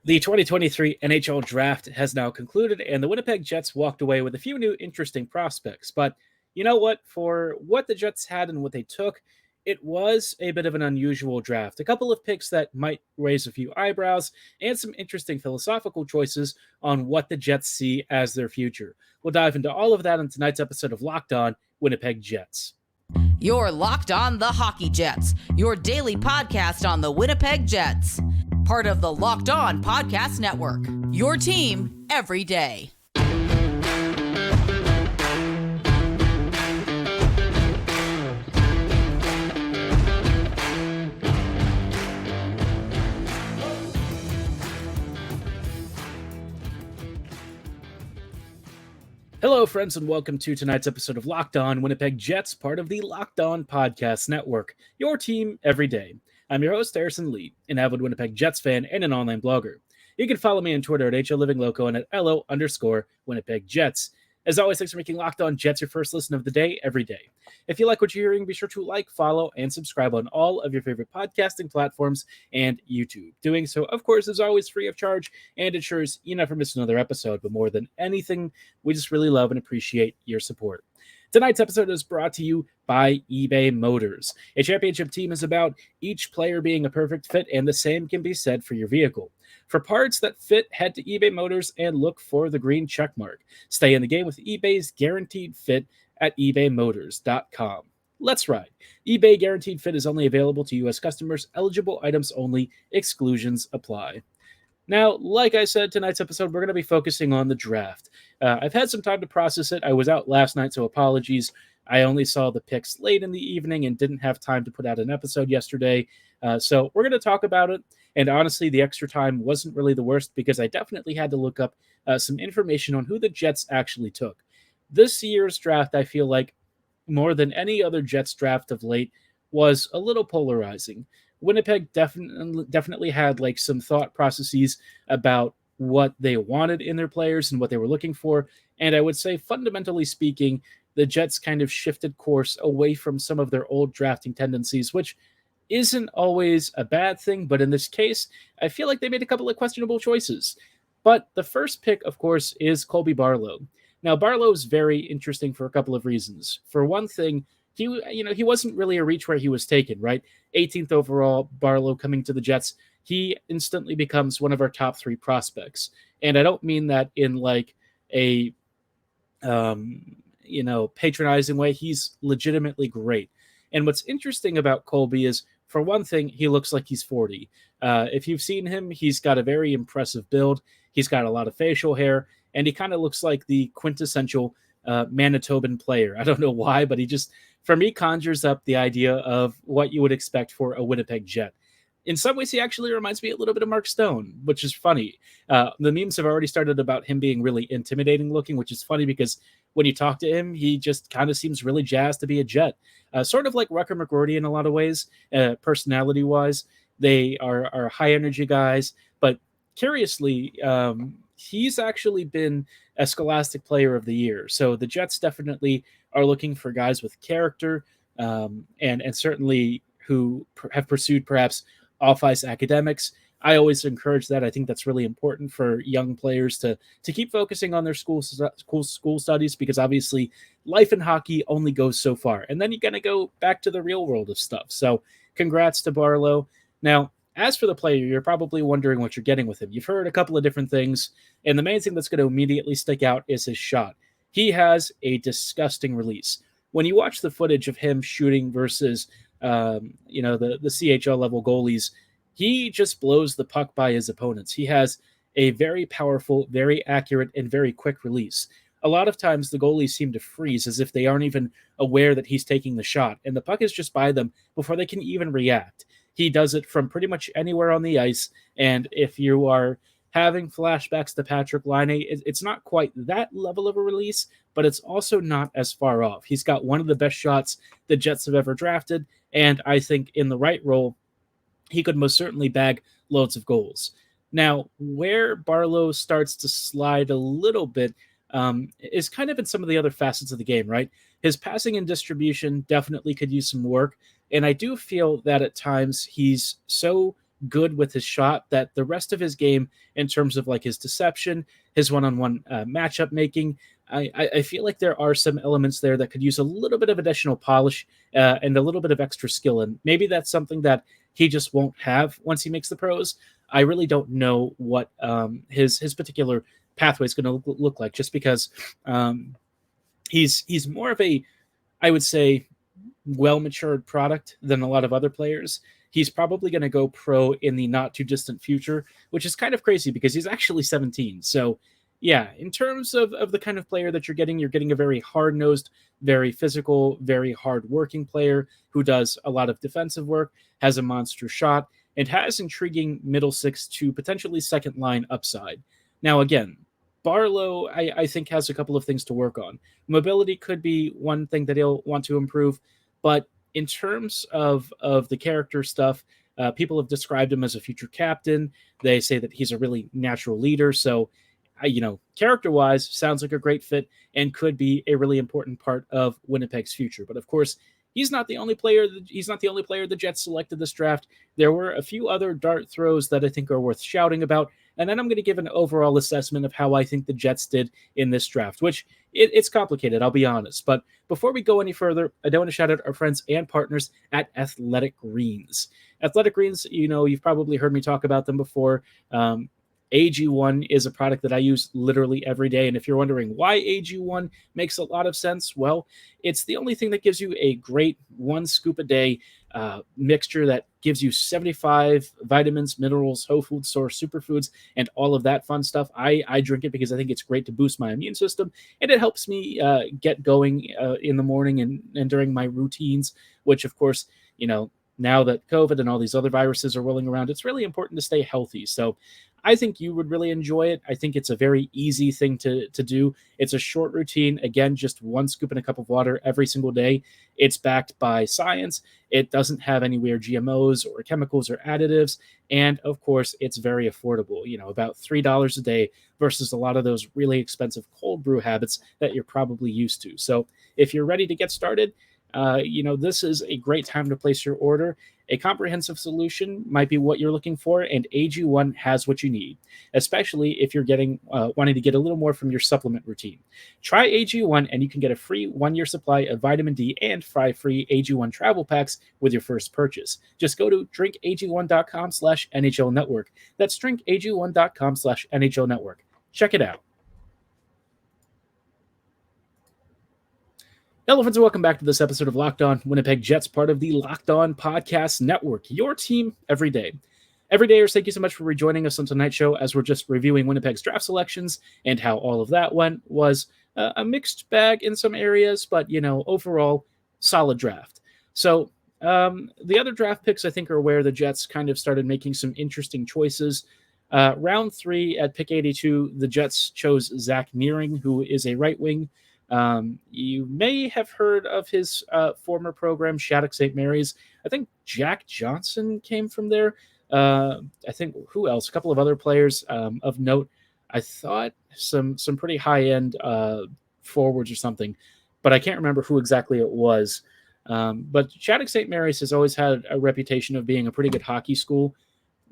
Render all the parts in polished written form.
The 2023 NHL draft has now concluded, and the Winnipeg Jets walked away with a few new interesting prospects. But you know what? For what the Jets had and what they took, it was a bit of an unusual draft. A couple of picks that might raise a few eyebrows, and some interesting philosophical choices on what the Jets see as their future. We'll dive into all of that in tonight's episode of Locked On Winnipeg Jets. You're Locked On the Hockey Jets, your daily podcast on the Winnipeg Jets. Part of the Locked On Podcast Network, your team every day. Hello, friends, and welcome to tonight's episode of Locked On Winnipeg Jets, part of the Locked On Podcast Network, your team every day. I'm your host, Harrison Lee, an avid Winnipeg Jets fan and an online blogger. You can follow me on Twitter at HLLivingLoco and at LO_Winnipeg Jets. As always, thanks for making Locked On Jets your first listen of the day every day. If you like what you're hearing, be sure to like, follow, and subscribe on all of your favorite podcasting platforms and YouTube. Doing so, of course, is always free of charge and ensures you never miss another episode. But more than anything, we just really love and appreciate your support. Tonight's episode is brought to you by eBay Motors. A championship team is about each player being a perfect fit, and the same can be said for your vehicle. For parts that fit, head to eBay Motors and look for the green check mark. Stay in the game with eBay's Guaranteed Fit at ebaymotors.com. Let's ride. eBay Guaranteed Fit is only available to U.S. customers. Eligible items only. Exclusions apply. Now, like I said, tonight's episode, we're going to be focusing on the draft. I've had some time to process it. I was out last night, so apologies. I only saw the picks late in the evening and didn't have time to put out an episode yesterday. So we're going to talk about it. And honestly, the extra time wasn't really the worst because I definitely had to look up some information on who the Jets actually took. This year's draft, I feel like, more than any other Jets draft of late, was a little polarizing. Winnipeg definitely had like some thought processes about what they wanted in their players and what they were looking for. And I would say, fundamentally speaking, the Jets kind of shifted course away from some of their old drafting tendencies, which isn't always a bad thing. But in this case, I feel like they made a couple of questionable choices. But the first pick, of course, is Colby Barlow. Now, Barlow is very interesting for a couple of reasons. For one thing, he wasn't really a reach where he was taken, right? 18th overall, Barlow coming to the Jets, he instantly becomes one of our top three prospects. And I don't mean that in like a, patronizing way. He's legitimately great. And what's interesting about Colby is, for one thing, he looks like he's 40. If you've seen him, he's got a very impressive build. He's got a lot of facial hair, and he kind of looks like the quintessential Manitoban player. I don't know why, but he just, for me, conjures up the idea of what you would expect for a Winnipeg Jet. In some ways, he actually reminds me a little bit of Mark Stone, which is funny. The memes have already started about him being really intimidating looking, which is funny because when you talk to him, he just kind of seems really jazzed to be a Jet. Sort of like Rucker McGroarty in a lot of ways, personality-wise. They are high-energy guys, but curiously, he's actually been a Scholastic Player of the Year. So the Jets definitely are looking for guys with character and certainly who have pursued perhaps off-ice academics. I always encourage that. I think that's really important for young players to keep focusing on their school studies, because obviously life in hockey only goes so far. And then you're going to go back to the real world of stuff. So congrats to Barlow. Now, as for the player, you're probably wondering what you're getting with him. You've heard a couple of different things, and the main thing that's going to immediately stick out is his shot. He has a disgusting release. When you watch the footage of him shooting versus, the CHL level goalies, he just blows the puck by his opponents. He has a very powerful, very accurate, and very quick release. A lot of times the goalies seem to freeze as if they aren't even aware that he's taking the shot, and the puck is just by them before they can even react. He does it from pretty much anywhere on the ice, and if you are having flashbacks to Patrick Laine, it's not quite that level of a release, but it's also not as far off. He's got one of the best shots the Jets have ever drafted, and I think in the right role, he could most certainly bag loads of goals. Now, where Barlow starts to slide a little bit is kind of in some of the other facets of the game, right? His passing and distribution definitely could use some work, and I do feel that at times he's so good with his shot that the rest of his game, in terms of like his deception, his one-on-one matchup making, I feel like there are some elements there that could use a little bit of additional polish and a little bit of extra skill. And maybe that's something that he just won't have once he makes the pros. I really don't know what his particular pathway is going to look like, just because he's more of a, I would say, well-matured product than a lot of other players. He's probably going to go pro in the not too distant future, which is kind of crazy because he's actually 17. So yeah, in terms of the kind of player that you're getting a very hard-nosed, very physical, very hard-working player who does a lot of defensive work, has a monster shot, and has intriguing middle six to potentially second line upside. Now, again, Barlow, I think, has a couple of things to work on. Mobility could be one thing that he'll want to improve, but in terms of the character stuff, people have described him as a future captain. They say that he's a really natural leader. So, character-wise, sounds like a great fit and could be a really important part of Winnipeg's future. But of course, he's not the only player. He's not the only player the Jets selected this draft. There were a few other dart throws that I think are worth shouting about. And then I'm going to give an overall assessment of how I think the Jets did in this draft, which it's complicated, I'll be honest. But before we go any further, I do want to shout out our friends and partners at Athletic Greens. Athletic Greens, you've probably heard me talk about them before. AG1 is a product that I use literally every day. And if you're wondering why AG1 makes a lot of sense, well, it's the only thing that gives you a great 1 scoop a day mixture that gives you 75 vitamins, minerals, whole food source, superfoods, and all of that fun stuff. I drink it because I think it's great to boost my immune system, and it helps me get going in the morning and during my routines, which, of course, now that COVID and all these other viruses are rolling around, it's really important to stay healthy. So I think you would really enjoy it. I think it's a very easy thing to do. It's a short routine. Again, just 1 scoop in a cup of water every single day. It's backed by science. It doesn't have any weird GMOs or chemicals or additives. And of course, it's very affordable, about $3 a day versus a lot of those really expensive cold brew habits that you're probably used to. So if you're ready to get started, this is a great time to place your order. A comprehensive solution might be what you're looking for, and AG1 has what you need, especially if you're wanting to get a little more from your supplement routine. Try AG1, and you can get a free 1-year supply of vitamin D and 5 free AG1 travel packs with your first purchase. Just go to drinkag1.com/NHL Network. That's drinkag1.com/NHL Network. Check it out. Hello, friends, and welcome back to this episode of Locked On Winnipeg Jets, part of the Locked On Podcast Network, your team every day. Every day, thank you so much for rejoining us on tonight's show as we're just reviewing Winnipeg's draft selections and how all of that went. Was a mixed bag in some areas, but, overall, solid draft. So the other draft picks, I think, are where the Jets kind of started making some interesting choices. Round 3 at pick 82, the Jets chose Zach Nehring, who is a right wing. You may have heard of his former program, Shattuck St. Mary's. I think Jack Johnson came from there. I think, who else? A couple of other players of note. I thought some pretty high-end forwards or something, but I can't remember who exactly it was. But Shattuck St. Mary's has always had a reputation of being a pretty good hockey school.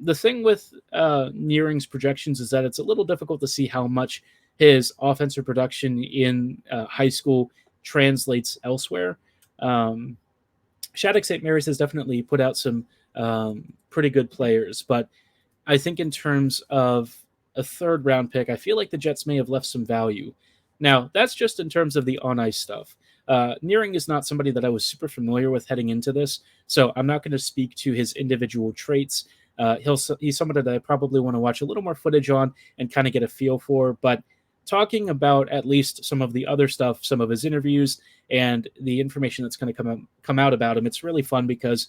The thing with Nehring's projections is that it's a little difficult to see how much his offensive production in high school translates elsewhere. Shattuck St. Mary's has definitely put out some pretty good players, but I think in terms of a 3rd round pick, I feel like the Jets may have left some value. Now, that's just in terms of the on-ice stuff. Nehring is not somebody that I was super familiar with heading into this, so I'm not going to speak to his individual traits. He's somebody that I probably want to watch a little more footage on and kind of get a feel for, but talking about at least some of the other stuff, some of his interviews, and the information that's going to come out about him, it's really fun because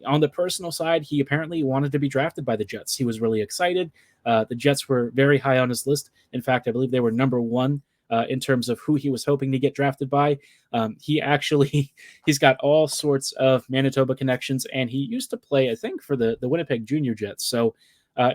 on the personal side, he apparently wanted to be drafted by the Jets. He was really excited. The Jets were very high on his list. In fact, I believe they were number 1 in terms of who he was hoping to get drafted by. He's got all sorts of Manitoba connections, and he used to play, I think, for the Winnipeg Junior Jets. So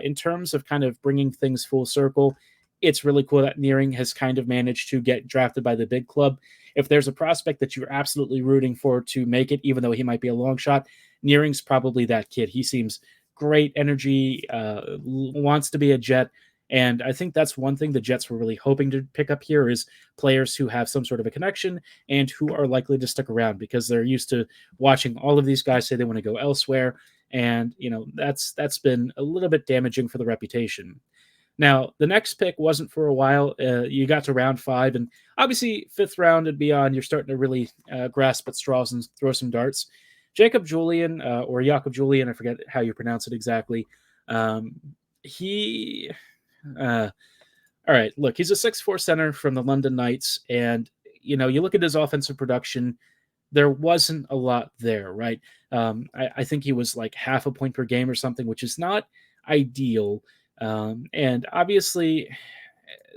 in terms of kind of bringing things full circle, it's really cool that Nehring has kind of managed to get drafted by the big club. If there's a prospect that you're absolutely rooting for to make it, even though he might be a long shot, Nehring's probably that kid. He seems great energy, wants to be a Jet. And I think that's one thing the Jets were really hoping to pick up here is players who have some sort of a connection and who are likely to stick around because they're used to watching all of these guys say they want to go elsewhere. And, that's been a little bit damaging for the reputation. Now, the next pick wasn't for a while. You got to round 5, and obviously 5th round and beyond, you're starting to really grasp at straws and throw some darts. Jacob Julian, or Jakob Julian, I forget how you pronounce it exactly. He... all right, look, he's a 6'4" center from the London Knights, and you look at his offensive production, there wasn't a lot there, right? I think he was like half a point per game or something, which is not ideal. And obviously,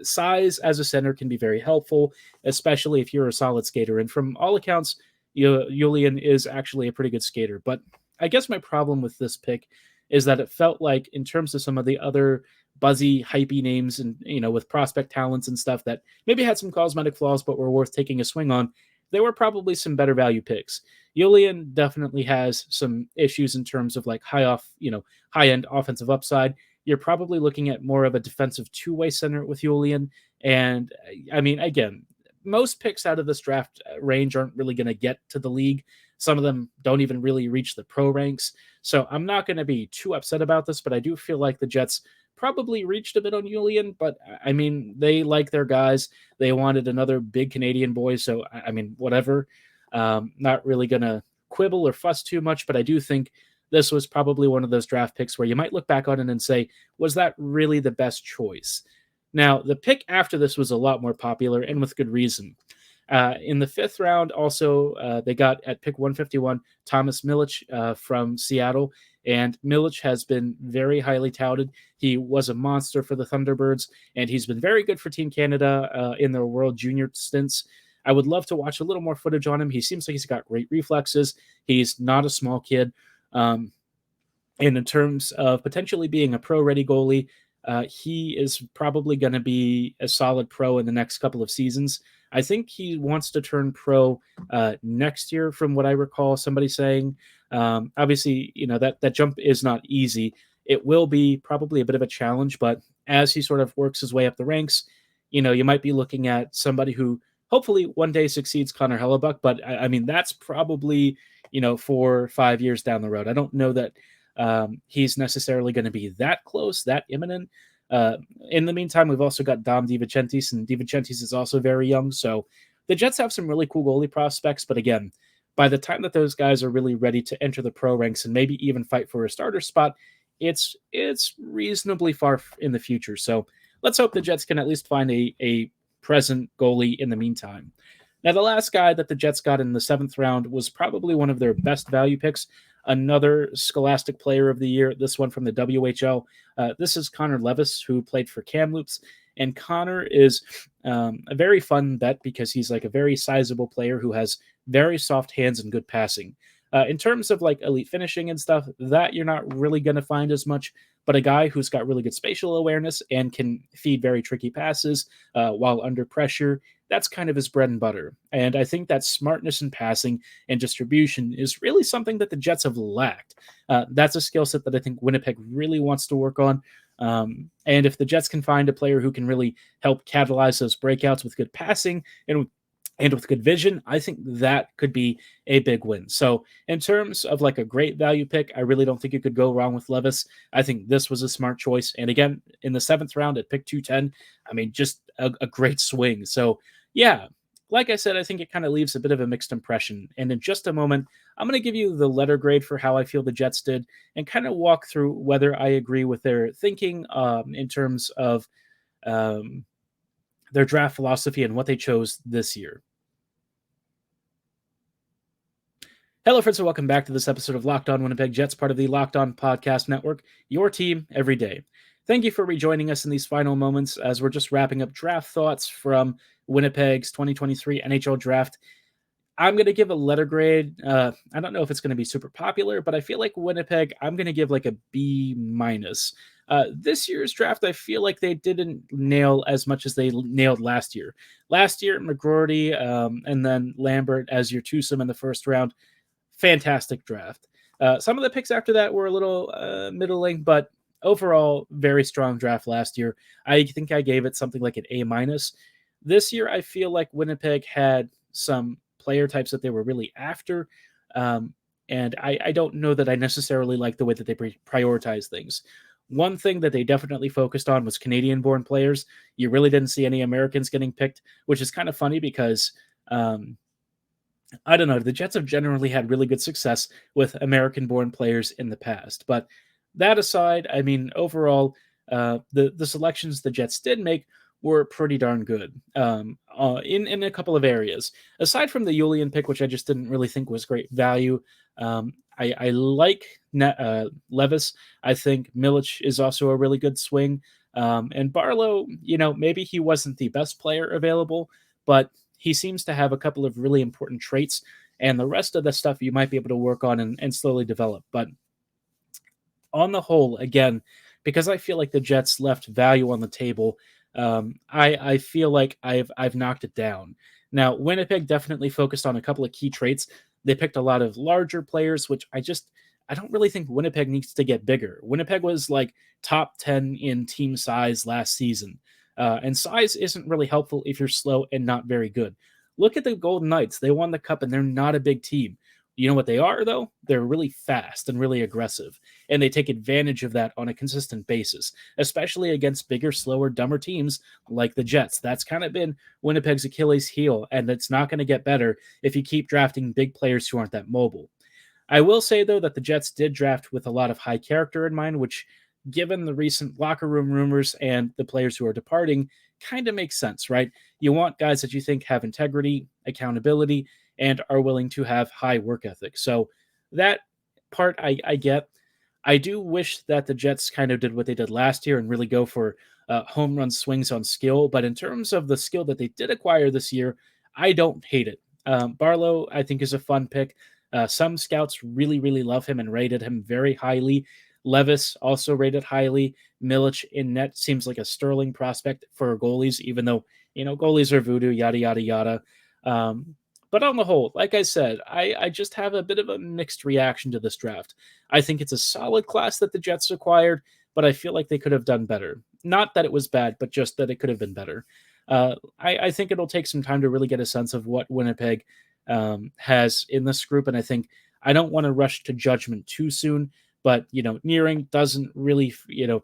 size as a center can be very helpful, especially if you're a solid skater. And from all accounts, Julian is actually a pretty good skater. But I guess my problem with this pick is that it felt like, in terms of some of the other buzzy, hypey names and, with prospect talents and stuff that maybe had some cosmetic flaws but were worth taking a swing on, there were probably some better value picks. Julian definitely has some issues in terms of like high-end offensive upside. You're probably looking at more of a defensive two-way center with Julian. And I mean, again, most picks out of this draft range aren't really going to get to the league. Some of them don't even really reach the pro ranks. So I'm not going to be too upset about this, but I do feel like the Jets probably reached a bit on Julian, but I mean, they like their guys. They wanted another big Canadian boy. So, I mean, whatever. Not really going to quibble or fuss too much, but I do think this was probably one of those draft picks where you might look back on it and say, was that really the best choice? Now, the pick after this was a lot more popular and with good reason. In the 5th round, also, they got at pick 151, Thomas Milic from Seattle. And Milic has been very highly touted. He was a monster for the Thunderbirds, and he's been very good for Team Canada in their World Junior stints. I would love to watch a little more footage on him. He seems like he's got great reflexes. He's not a small kid. And in terms of potentially being a pro-ready goalie, he is probably going to be a solid pro in the next couple of seasons. I think he wants to turn pro next year, from what I recall somebody saying. Obviously, that jump is not easy. It will be probably a bit of a challenge, but as he sort of works his way up the ranks, you might be looking at somebody who hopefully one day succeeds Connor Hellebuyck, but I mean, that's probably, 4 or 5 years down the road. I don't know that he's necessarily going to be that close, that imminent. In the meantime, we've also got Dom DiVincentis, and DiVincentis is also very young. So the Jets have some really cool goalie prospects. But again, by the time that those guys are really ready to enter the pro ranks and maybe even fight for a starter spot, it's reasonably far in the future. So let's hope the Jets can at least find a present goalie in the meantime. Now, the last guy that the Jets got in the 7th round was probably one of their best value picks. Another Scholastic Player of the Year, this one from the WHL. This is Connor Levis, who played for Kamloops. And Connor is a very fun bet because he's like a very sizable player who has very soft hands and good passing. In terms of like elite finishing and stuff, that you're not really going to find as much. But a guy who's got really good spatial awareness and can feed very tricky passes while under pressure, that's kind of his bread and butter. And I think that smartness in passing and distribution is really something that the Jets have lacked. That's a skill set that I think Winnipeg really wants to work on. And if the Jets can find a player who can really help catalyze those breakouts with good passing and with good vision, I think that could be a big win. So in terms of like a great value pick, I really don't think you could go wrong with Levis. I think this was a smart choice. And again, in the 7th round at pick 210, I mean, just a great swing. So yeah, like I said, I think it kind of leaves a bit of a mixed impression. And in just a moment, I'm going to give you the letter grade for how I feel the Jets did and kind of walk through whether I agree with their thinking in terms of their draft philosophy and what they chose this year. Hello, friends, and welcome back to this episode of Locked On Winnipeg Jets, part of the Locked On Podcast Network, your team every day. Thank you for rejoining us in these final moments as we're just wrapping up draft thoughts from Winnipeg's 2023 NHL Draft. I'm going to give a letter grade. I don't know if it's going to be super popular, but I feel like Winnipeg, I'm going to give like a B-. This year's draft, I feel like they didn't nail as much as they nailed last year. Last year, McGroarty and then Lambert as your twosome in the first round. Fantastic draft. Some of the picks after that were a little middling, but overall, very strong draft last year. I think I gave it something like an A minus. This year, I feel like Winnipeg had some player types that they were really after. And I don't know that I necessarily like the way that they prioritize things. One thing that they definitely focused on was Canadian-born players. You really didn't see any Americans getting picked, which is kind of funny because I don't know. The Jets have generally had really good success with American-born players in the past. But that aside, I mean, overall, the selections the Jets did make were pretty darn good in a couple of areas. Aside from the Julian pick, which I just didn't really think was great value, I like Levis. I think Milic is also a really good swing. And Barlow, maybe he wasn't the best player available, but he seems to have a couple of really important traits, and the rest of the stuff you might be able to work on and slowly develop. But on the whole, again, because I feel like the Jets left value on the table, I feel like I've knocked it down. Now, Winnipeg definitely focused on a couple of key traits. They picked a lot of larger players, which I don't really think Winnipeg needs to get bigger. Winnipeg was like top 10 in team size last season. And size isn't really helpful if you're slow and not very good. Look at the Golden Knights. They won the cup and they're not a big team. You know what they are, though? They're really fast and really aggressive. And they take advantage of that on a consistent basis, especially against bigger, slower, dumber teams like the Jets. That's kind of been Winnipeg's Achilles heel, and it's not going to get better if you keep drafting big players who aren't that mobile. I will say, though, that the Jets did draft with a lot of high character in mind, which, given the recent locker room rumors and the players who are departing, kind of makes sense, right? You want guys that you think have integrity, accountability, and are willing to have high work ethic. So that part I get. I do wish that the Jets kind of did what they did last year and really go for home run swings on skill. But in terms of the skill that they did acquire this year, I don't hate it. Barlow, I think, is a fun pick. Some scouts really, really love him and rated him very highly. Levis also rated highly. Milic in net seems like a sterling prospect for goalies, even though, goalies are voodoo, yada, yada, yada. But on the whole, like I said, I just have a bit of a mixed reaction to this draft. I think it's a solid class that the Jets acquired, but I feel like they could have done better. Not that it was bad, but just that it could have been better. I think it'll take some time to really get a sense of what Winnipeg has in this group, and I don't want to rush to judgment too soon. But, Nehring doesn't really,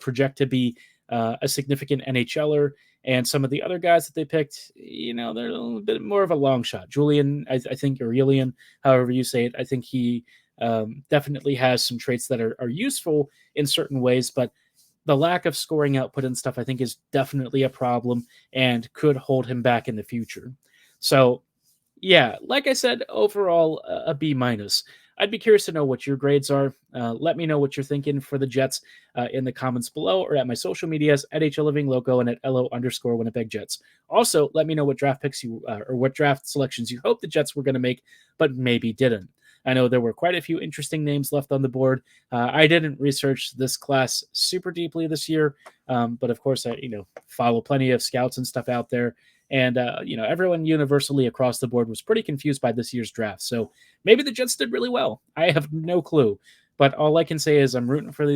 project to be a significant NHLer. And some of the other guys that they picked, they're a little bit more of a long shot. Julian, I think, or Julian, however you say it, I think he definitely has some traits that are useful in certain ways. But the lack of scoring output and stuff, I think, is definitely a problem and could hold him back in the future. So, yeah, like I said, overall, a B minus. I'd be curious to know what your grades are. Let me know what you're thinking for the Jets in the comments below or at my social medias at HLivingLoco and at LO_Winnipeg Jets. Also, let me know what draft picks or what draft selections you hope the Jets were going to make, but maybe didn't. I know there were quite a few interesting names left on the board. I didn't research this class super deeply this year, but of course, I follow plenty of scouts and stuff out there. And, everyone universally across the board was pretty confused by this year's draft. So maybe the Jets did really well. I have no clue. But all I can say is I'm rooting for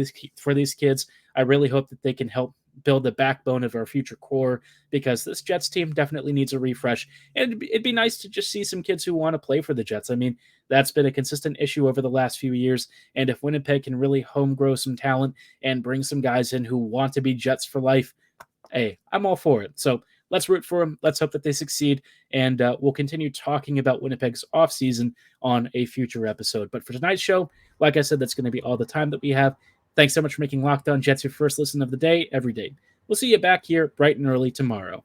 these kids. I really hope that they can help build the backbone of our future core, because this Jets team definitely needs a refresh. And it'd be nice to just see some kids who want to play for the Jets. I mean, that's been a consistent issue over the last few years. And if Winnipeg can really home grow some talent and bring some guys in who want to be Jets for life, hey, I'm all for it. So let's root for them. Let's hope that they succeed. And we'll continue talking about Winnipeg's offseason on a future episode. But for tonight's show, like I said, that's going to be all the time that we have. Thanks so much for making Locked On Jets your first listen of the day every day. We'll see you back here bright and early tomorrow.